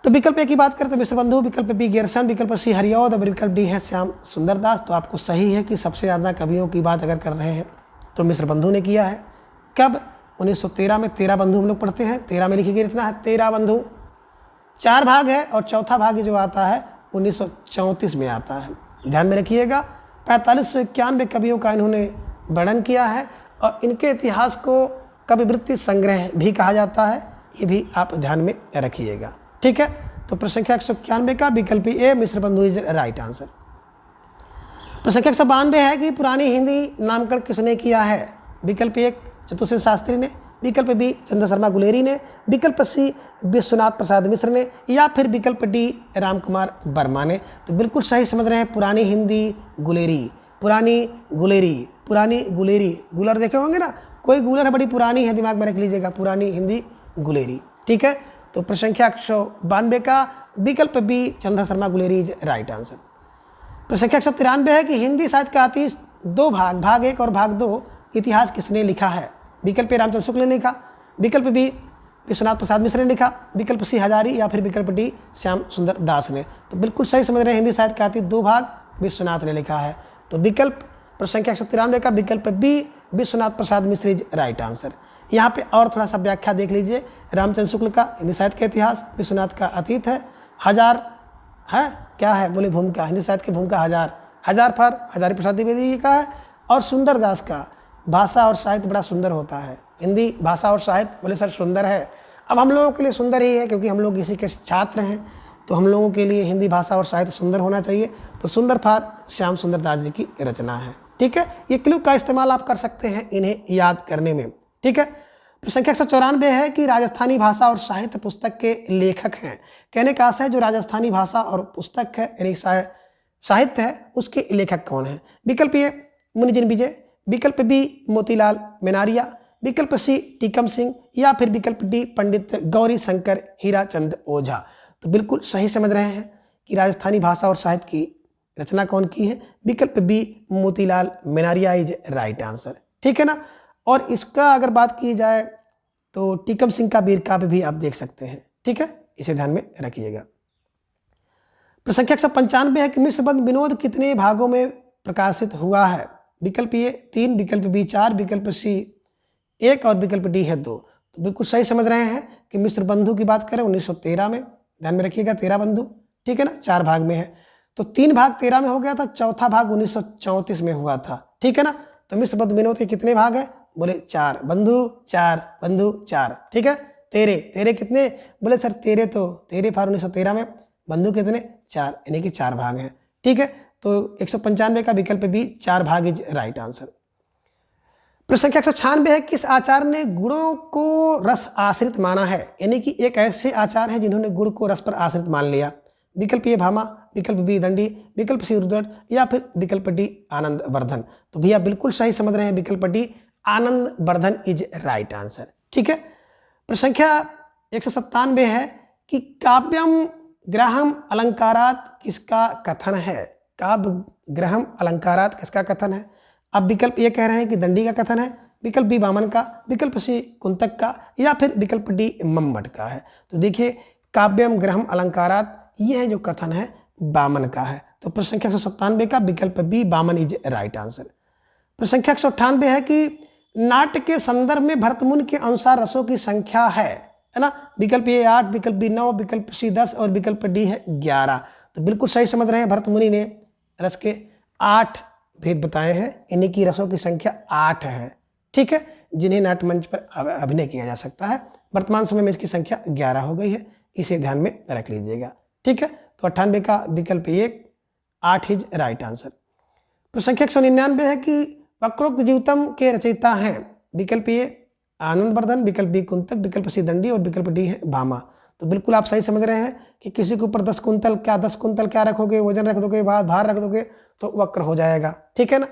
तो विकल्प ए की बात करें तो मिश्र बंधु, विकल्प बी गेरसन, विकल्प सी हरिऔध और विकल्प डी है श्याम सुंदर दास। तो आपको सही है कि सबसे ज़्यादा कवियों की बात अगर कर रहे हैं तो मिश्र बंधु ने किया है। कब, 1913 में। 13 बंधु हम लोग पढ़ते हैं, 13 में लिखी गई रचना है 13 बंधु। 4 भाग है और चौथा भाग जो आता है 1934 में आता है, ध्यान में रखिएगा। 4591 कवियों का इन्होंने वर्णन किया है और इनके इतिहास को कविवृत्ति संग्रह भी कहा जाता है, ये भी आप ध्यान में रखिएगा। ठीक है, तो प्रश्न संख्या 191 का विकल्प ए मिश्र बंधु इज राइट आंसर। प्रश्न संख्या 192 है कि पुरानी हिंदी नामकरण किसने किया है। विकल्प ए चतुर्सेन शास्त्री ने, विकल्प बी चंद्र शर्मा गुलेरी ने, विकल्प सी विश्वनाथ प्रसाद मिश्र ने, या फिर विकल्प डी राम कुमार वर्मा ने। तो बिल्कुल सही समझ रहे हैं, पुरानी हिंदी गुलेरी, पुरानी गुलेरी, गुलर देखे होंगे ना, कोई गुलर है बड़ी पुरानी है, दिमाग में रख लीजिएगा, पुरानी हिंदी गुलेरी। ठीक है, तो प्रश्न संख्या 192 का विकल्प B Chandra Sharma Guleri is right answer. प्रश्न संख्या 193 है कि हिंदी साहित्य का अति 2 भाग, भाग 1 और भाग 2 इतिहास किसने लिखा है। विकल्प ए रामचंद्र शुक्ल ने लिखा, विकल्प बी विश्वनाथ प्रसाद मिश्र ने लिखा, विकल्प सी हजारी, या फिर विकल्प डी श्याम सुंदर दास ने। तो बिल्कुल सही समझ रहे हैं, हिंदी साहित्य का अति 2 भाग विश्वनाथ ने लिखा है। तो विकल्प प्रश्न संख्या 193 का विकल्प B Vishwanath Prasad Mishra is right answer. यहाँ पे और थोड़ा सा व्याख्या देख लीजिए। रामचंद्र शुक्ल का हिंदी साहित्य का इतिहास, विश्वनाथ का अतीत है, हजार है क्या है, बोले भूमिका, हिंदी साहित्य की भूमिका हजार फर हजारी प्रसाद द्विवेदी जी का है, और सुंदर दास का भाषा और साहित्य बड़ा सुंदर होता है। हिंदी भाषा और साहित्य, बोले सर सुंदर है। अब हम लोगों के लिए सुंदर ही है क्योंकि हम लोग इसी के छात्र हैं, तो हम लोगों के लिए हिंदी भाषा और साहित्य सुंदर होना चाहिए। तो सुंदर फार श्याम सुंदर दास जी की रचना है। ठीक है, ये क्लू का इस्तेमाल आप कर सकते हैं इन्हें याद करने में। ठीक है, प्रश्न संख्या 194 है कि राजस्थानी भाषा और साहित्य पुस्तक के लेखक हैं। कहने का आशय है जो राजस्थानी भाषा और पुस्तक है यानी साहित्य है उसके लेखक कौन है। विकल्प ए मुनिजिन विजय, विकल्प बी मोतीलाल मेनारिया, विकल्प सी टीकम सिंह, या फिर विकल्प डी पंडित गौरी शंकर हीराचंद ओझा। तो बिल्कुल सही समझ रहे हैं कि राजस्थानी भाषा और साहित्य की रचना कौन की है। विकल्प B Motilal Menaria is right answer. ठीक है ना, और इसका अगर बात की जाए तो टीकम सिंह का वीर काव्य भी आप देख सकते हैं। ठीक है, इसे ध्यान में रखिएगा। प्रश्न संख्या 195 है कि मिश्रबंध विनोद कितने भागों में प्रकाशित हुआ है। विकल्प ए 3, विकल्प बी 4, विकल्प सी 1 और विकल्प डी है 2। तो बिल्कुल सही समझ रहे हैं कि मिश्र बंधु की बात करें 1913 में, ध्यान में रखिएगा 13 बंधु। ठीक है ना, 4 भाग में है, तो 3 भाग 13 में हो गया था, चौथा भाग 1934 में हुआ था। ठीक है ना, तो मिश्रबंध विनोद के कितने भाग है, बोले 4 बंधु 4। ठीक है, तेरे कितने, बोले सर तेरे फार 1913 में, बंधु कितने 4, यानी कि 4 भाग हैं। ठीक है, तो 195 का विकल्प बी 4 भाग इज राइट आंसर। प्रश्न संख्या 196 है किस आचार्य ने गुणों को रस आश्रित माना है, यानी कि एक ऐसे आचार्य हैं जिन्होंने गुण को रस पर आश्रित मान लिया। विकल्प ए भामा, विकल्प बी दंडी, विकल्प सी उर्दट, या फिर विकल्प डी आनंद वर्धन। तो भैया बिल्कुल सही समझ रहे हैं, विकल्प D Anand Vardhan is right answer. ठीक है, प्रश्न संख्या 197 है कि काव्यम ग्रहम अलंकारात किसका कथन है। काव्य ग्रहम अलंकारात किसका कथन है। अब विकल्प ये कह रहे हैं कि दंडी का कथन है, विकल्प बी वामन का, विकल्प सी कुंतक का, या फिर विकल्प डी मम्मट का है। तो देखिए काव्यम ग्रहम अलंकारात ये है जो कथन है वामन का है। तो प्रश्न संख्या 197 का विकल्प B Vaman is right answer. प्रश्न संख्या 198 है कि नाट्य के संदर्भ में भरतमुनि के अनुसार रसों की संख्या है ना। विकल्प ए 8, विकल्प बी 9, विकल्प सी 10 और विकल्प डी है 11। तो बिल्कुल सही समझ रहे हैं, भरतमुनि ने रस के 8 भेद बताए हैं, इन्हीं की रसों की संख्या 8 है। ठीक है, जिन्हें नाट्य मंच पर अभिनय किया जा सकता है। वर्तमान समय में इसकी संख्या 11 हो गई है, इसे ध्यान में रख लीजिएगा। ठीक है, तो 98 का विकल्प 1 8 इज राइट आंसर। प्रश्न संख्या 199 है कि वक्रोक्त जीवितम के रचयिता हैं। विकल्प ए आनंदवर्धन, विकल्प बी कुंतक, विकल्प सी दंडी और विकल्प डी है भामा। तो बिल्कुल आप सही समझ रहे हैं कि किसी के ऊपर 10 कुंतल क्या रखोगे, वजन रख दोगे, भार रख दोगे तो वक्र हो जाएगा। ठीक है ना,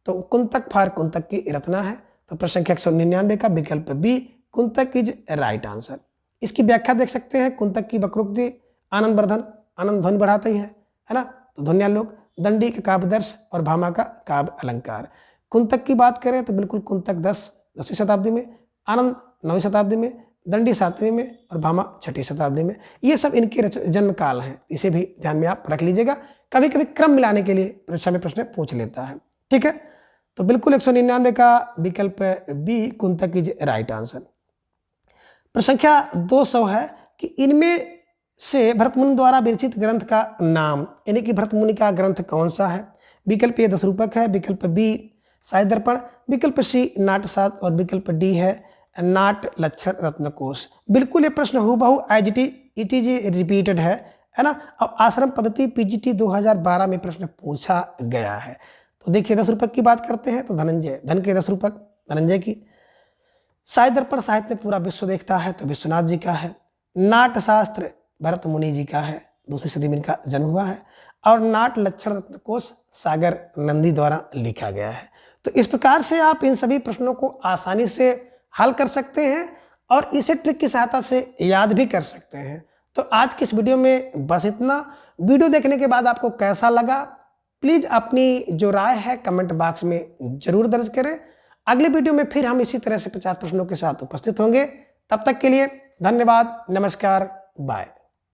तो कुंतक फार कुंतक की रचना है। तो प्रश्न संख्या 199 का विकल्प B Kuntak is right answer. इसकी व्याख्या देख सकते हैं। कुंतक की वक्रोक्ति आनंदवर्धन, आनंद ध्वनि बढ़ाते हैं, है ना, तो ध्वन्यालोक, दंडी का काव्यदर्श और भामा का काव्य अलंकार। कुंतक की बात करें तो बिल्कुल कुंतक 10वीं शताब्दी में, आनंद 9वीं शताब्दी में, दंडी 7वीं में और भामा 6वीं शताब्दी में। ये सब इनके जन्म काल हैं, इसे भी ध्यान में आप रख लीजिएगा। कभी कभी क्रम मिलाने के लिए परीक्षा में प्रश्न पूछ लेता है। ठीक है, तो बिल्कुल 199 का विकल्प B Kuntak is right answer. प्रश्न संख्या 200 है कि इनमें से भरतमुनि द्वारा विरचित ग्रंथ का नाम, यानी कि भरतमुनि का ग्रंथ कौन सा है। विकल्प ए 10 रूपक है, विकल्प बी साहित्य दर्पण, विकल्प सी नाटसात और विकल्प डी है नाट लक्षण रत्नकोश। बिल्कुल ये प्रश्न हूबहू इट इज रिपीटेड है ना। अब आश्रम पद्धति पीजीटी 2012 में प्रश्न पूछा गया है। तो देखिए 10 रूपक की बात करते हैं तो धनंजय, धन के 10 रूपक धनंजय की। साहित्य दर्पण साहित्य में पूरा विश्व देखता है तो विश्वनाथ जी का है। नाट शास्त्र भरत मुनि जी का है, 2वीं सदी में इनका जन्म हुआ है। और नाट लक्षण रत्नकोश सागर नंदी द्वारा लिखा गया है। तो इस प्रकार से आप इन सभी प्रश्नों को आसानी से हल कर सकते हैं और इसे ट्रिक की सहायता से याद भी कर सकते हैं। तो आज की इस वीडियो में बस इतना। वीडियो देखने के बाद आपको कैसा लगा प्लीज़ अपनी जो राय है कमेंट बॉक्स में जरूर दर्ज करें। अगले वीडियो में फिर हम इसी तरह से 50 प्रश्नों के साथ उपस्थित होंगे। तब तक के लिए धन्यवाद, नमस्कार, बाय।